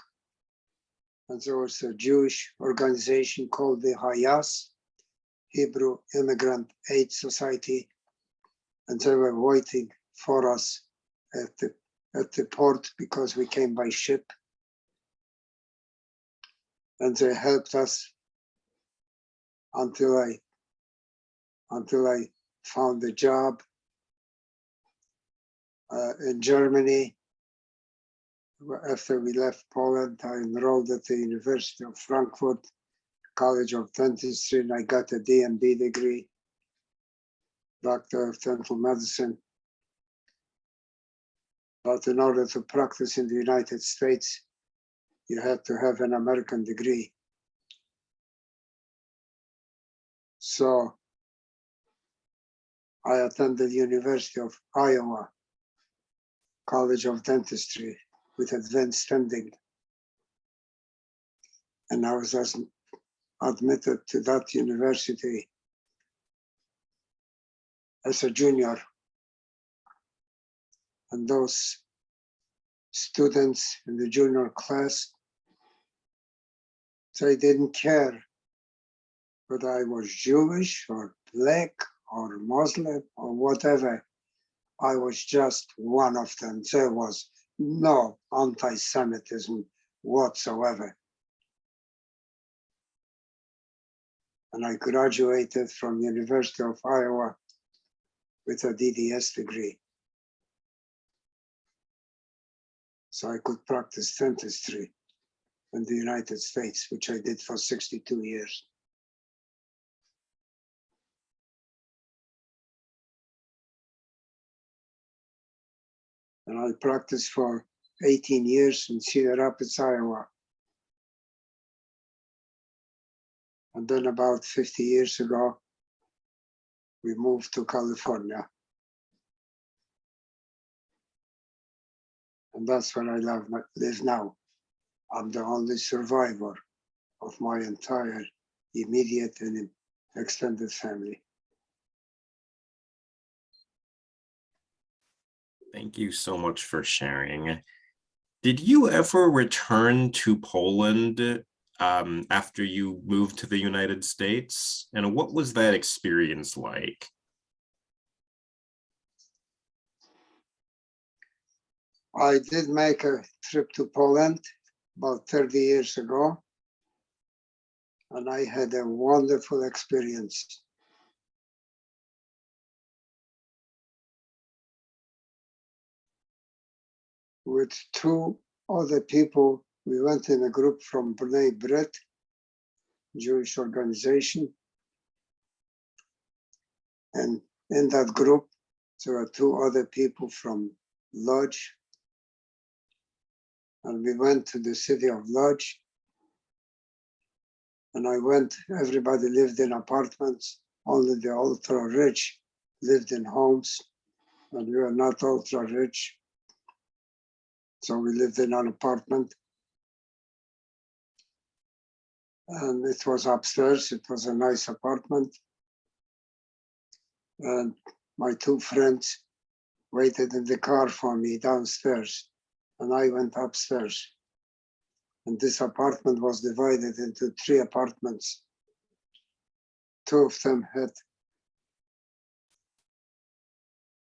and there was a Jewish organization called the Hayas, Hebrew Immigrant Aid Society, and they were waiting for us at the port because we came by ship. And they helped us until I found a job in Germany. After we left Poland, I enrolled at the University of Frankfurt College of Dentistry, and I got a D&D degree, Doctor of Dental Medicine. But in order to practice in the United States, you had to have an American degree. So I attended University of Iowa College of Dentistry with advanced standing. And I was admitted to that university as a junior. And those students in the junior class, they didn't care whether I was Jewish or black or Muslim or whatever. I was just one of them. There was no anti-Semitism whatsoever. And I graduated from University of Iowa with a DDS degree. So I could practice dentistry in the United States, which I did for 62 years. And I practiced for 18 years in Cedar Rapids, Iowa. And then about 50 years ago, we moved to California. And that's where I live now. I'm the only survivor of my entire immediate and extended family. Thank you so much for sharing. Did you ever return to Poland after you moved to the United States? And what was that experience like? I did make a trip to Poland about 30 years ago, and I had a wonderful experience. with two other people. We went in a group from B'nai Brit, Jewish organization. And in that group, there were two other people from Lodz. And we went to the city of Lodz. And everybody lived in apartments. Only the ultra rich lived in homes. And we were not ultra rich. So we lived in an apartment. And it was upstairs. It was a nice apartment. And my two friends waited in the car for me downstairs. And I went upstairs. And this apartment was divided into 3 apartments. 2 of them had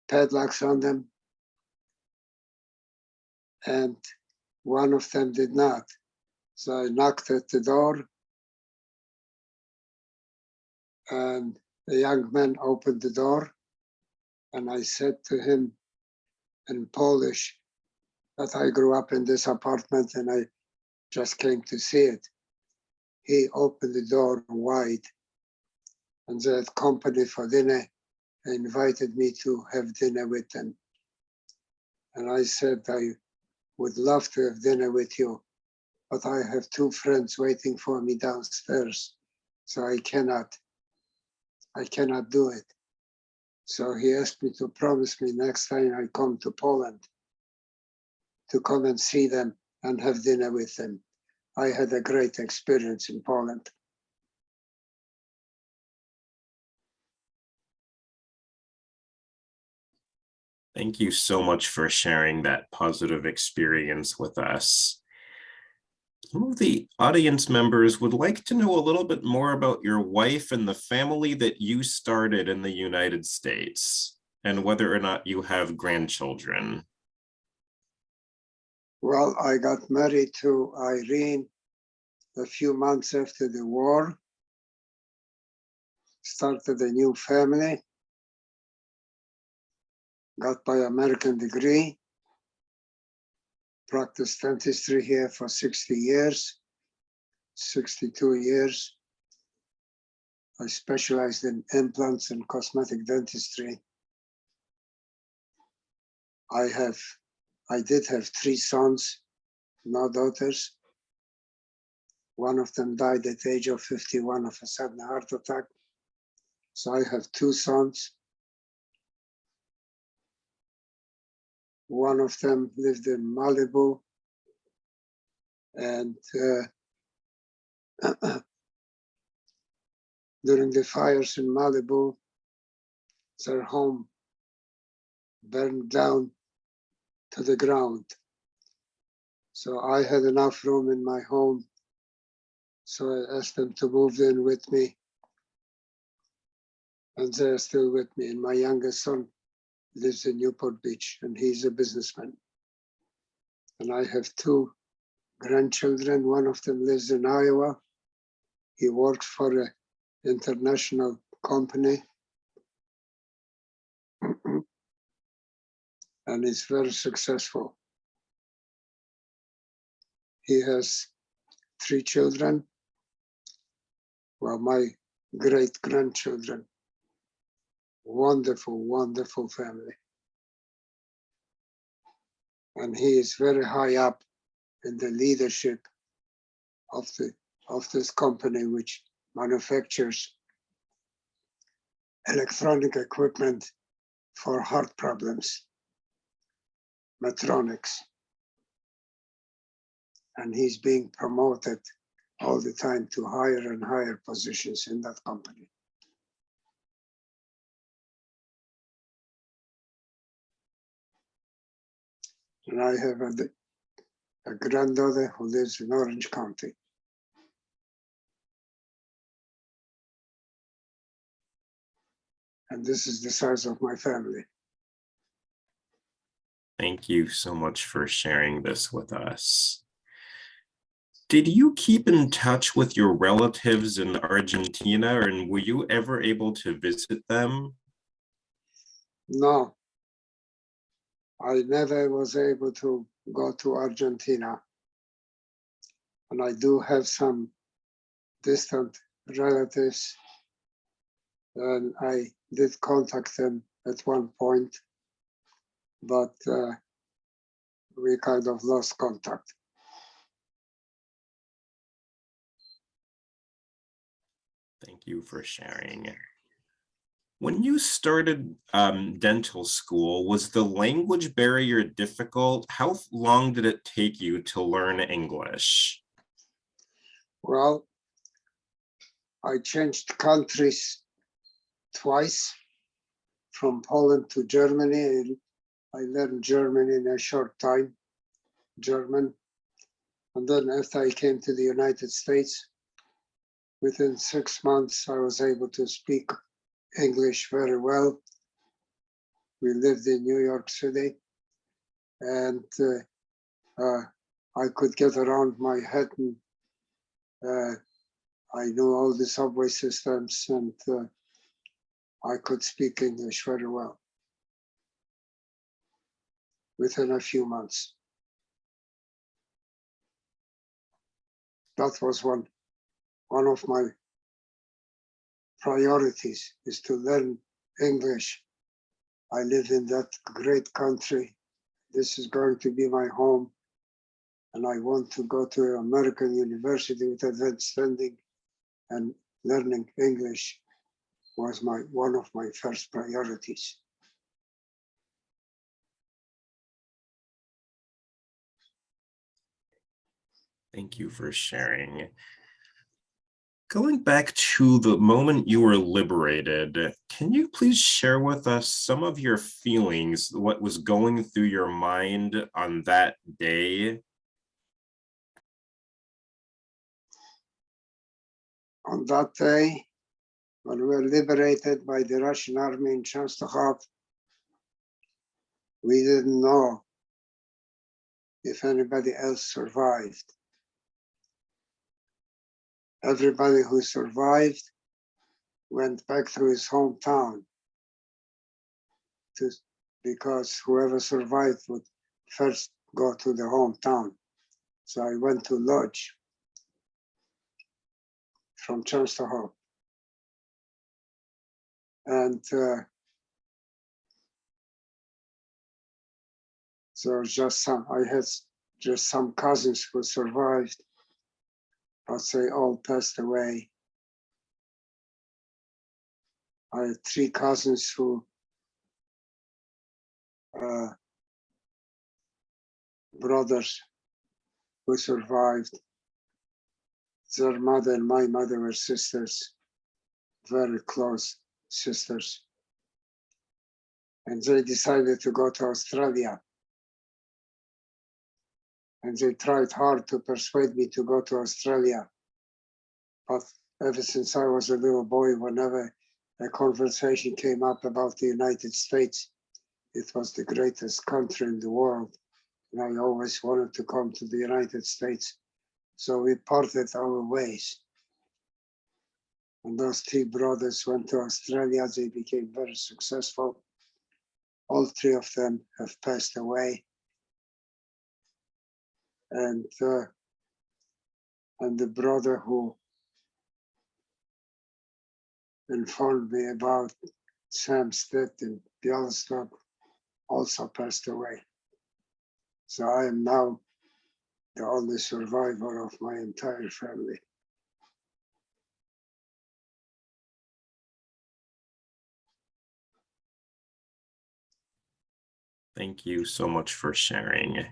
padlocks on them, and one of them did not. So I knocked at the door, and a young man opened the door, and I said to him in Polish that I grew up in this apartment and I just came to see it. He opened the door wide, and they had company for dinner. They invited me to have dinner with them. And I said, I would love to have dinner with you, but I have 2 friends waiting for me downstairs, so I cannot do it. So he asked me to promise me next time I come to Poland to come and see them and have dinner with them. I had a great experience in Poland. Thank you so much for sharing that positive experience with us. Some of the audience members would like to know a little bit more about your wife and the family that you started in the United States, and whether or not you have grandchildren. Well, I got married to Irene a few months after the war, started a new family, got my American degree, practiced dentistry here for 62 years. I specialized in implants and cosmetic dentistry. I did have 3 sons, no daughters. One of them died at the age of 51 of a sudden heart attack. So I have 2 sons. One of them lived in Malibu, and during the fires in Malibu, their home burned down to the ground. So I had enough room in my home, so I asked them to move in with me, and they're still with me. And my youngest son lives in Newport Beach, and he's a businessman. And I have 2 grandchildren. One of them lives in Iowa. He works for an international company, and is very successful. He has 3 children. Well, my great-grandchildren. Wonderful, wonderful family. And he is very high up in the leadership of this company, which manufactures electronic equipment for heart problems, Medtronics. And he's being promoted all the time to higher and higher positions in that company. And I have a granddaughter who lives in Orange County. And this is the size of my family. Thank you so much for sharing this with us. Did you keep in touch with your relatives in Argentina, and were you ever able to visit them? No, I never was able to go to Argentina. And I do have some distant relatives, and I did contact them at one point, but we kind of lost contact. Thank you for sharing. When you started dental school, was the language barrier difficult? How long did it take you to learn English? Well, I changed countries twice, from Poland to Germany. I learned German in a short time, German. And then after I came to the United States, within 6 months, I was able to speak English very well. We lived in New York City, and I could get around Manhattan. I knew all the subway systems, and I could speak English very well within a few months. That was one of my priorities, is to learn English. I live in that great country. This is going to be my home, and I want to go to an American university with advanced standing, and learning English was one of my first priorities. Thank you for sharing. Going back to the moment you were liberated, can you please share with us some of your feelings, what was going through your mind on that day? On that day, when we were liberated by the Russian army in Czestochowa, we didn't know if anybody else survived. Everybody who survived went back to his hometown, because whoever survived would first go to the hometown. So I went to Lodz from Czestochowa. And so I had just some cousins who survived, but they all passed away. I had 3 cousins who brothers who survived. Their mother and my mother were sisters, very close sisters. And they decided to go to Australia. And they tried hard to persuade me to go to Australia. But ever since I was a little boy, whenever a conversation came up about the United States, it was the greatest country in the world. And I always wanted to come to the United States. So we parted our ways. And those 3 brothers went to Australia. They became very successful. All 3 of them have passed away. And the brother who informed me about Sam's death in Białystok also passed away. So I am now the only survivor of my entire family. Thank you so much for sharing.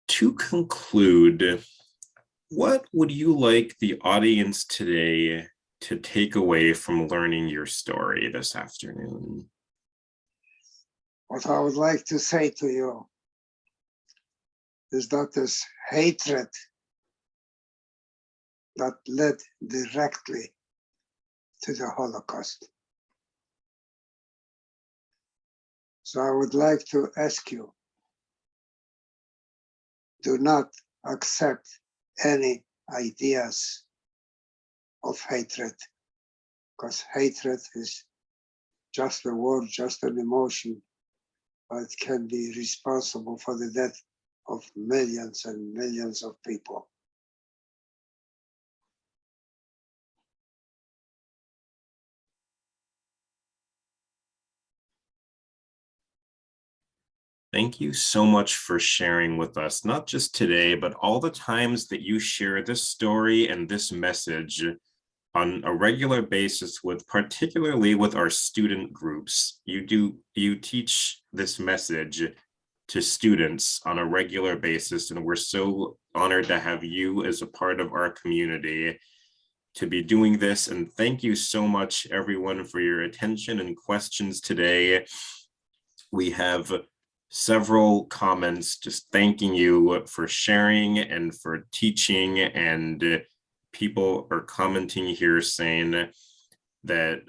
To conclude, what would you like the audience today to take away from learning your story this afternoon? What I would like to say to you is that this hatred that led directly to the Holocaust. So I would like to ask you, do not accept any ideas of hatred, because hatred is just a word, just an emotion, it can be responsible for the death of millions and millions of people. Thank you so much for sharing with us, not just today, but all the times that you share this story and this message on a regular basis with, particularly with our student groups. You teach this message to students on a regular basis, and we're so honored to have you as a part of our community to be doing this. And thank you so much, everyone, for your attention and questions today. We have several comments just thanking you for sharing and for teaching, and people are commenting here saying that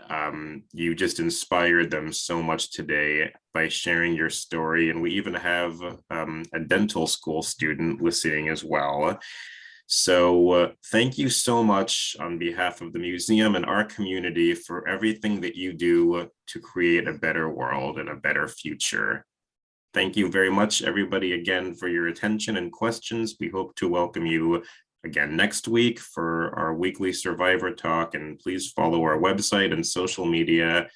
you just inspired them so much today by sharing your story. And we even have a dental school student listening as well. So thank you so much on behalf of the museum and our community for everything that you do to create a better world and a better future. Thank you very much, everybody, again, for your attention and questions. We hope to welcome you again next week for our weekly Survivor Talk, and please follow our website and social media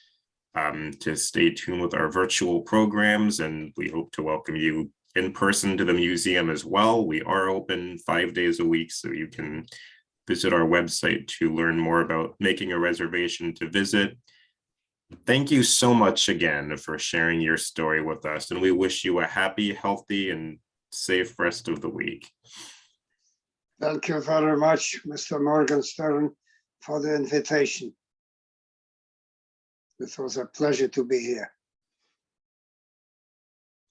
to stay tuned with our virtual programs, and we hope to welcome you in person to the museum as well. We are open 5 days a week, so you can visit our website to learn more about making a reservation to visit. Thank you so much again for sharing your story with us, and we wish you a happy, healthy, and safe rest of the week. Thank you very much, Mr. Morgenstern, for the invitation. It was a pleasure to be here.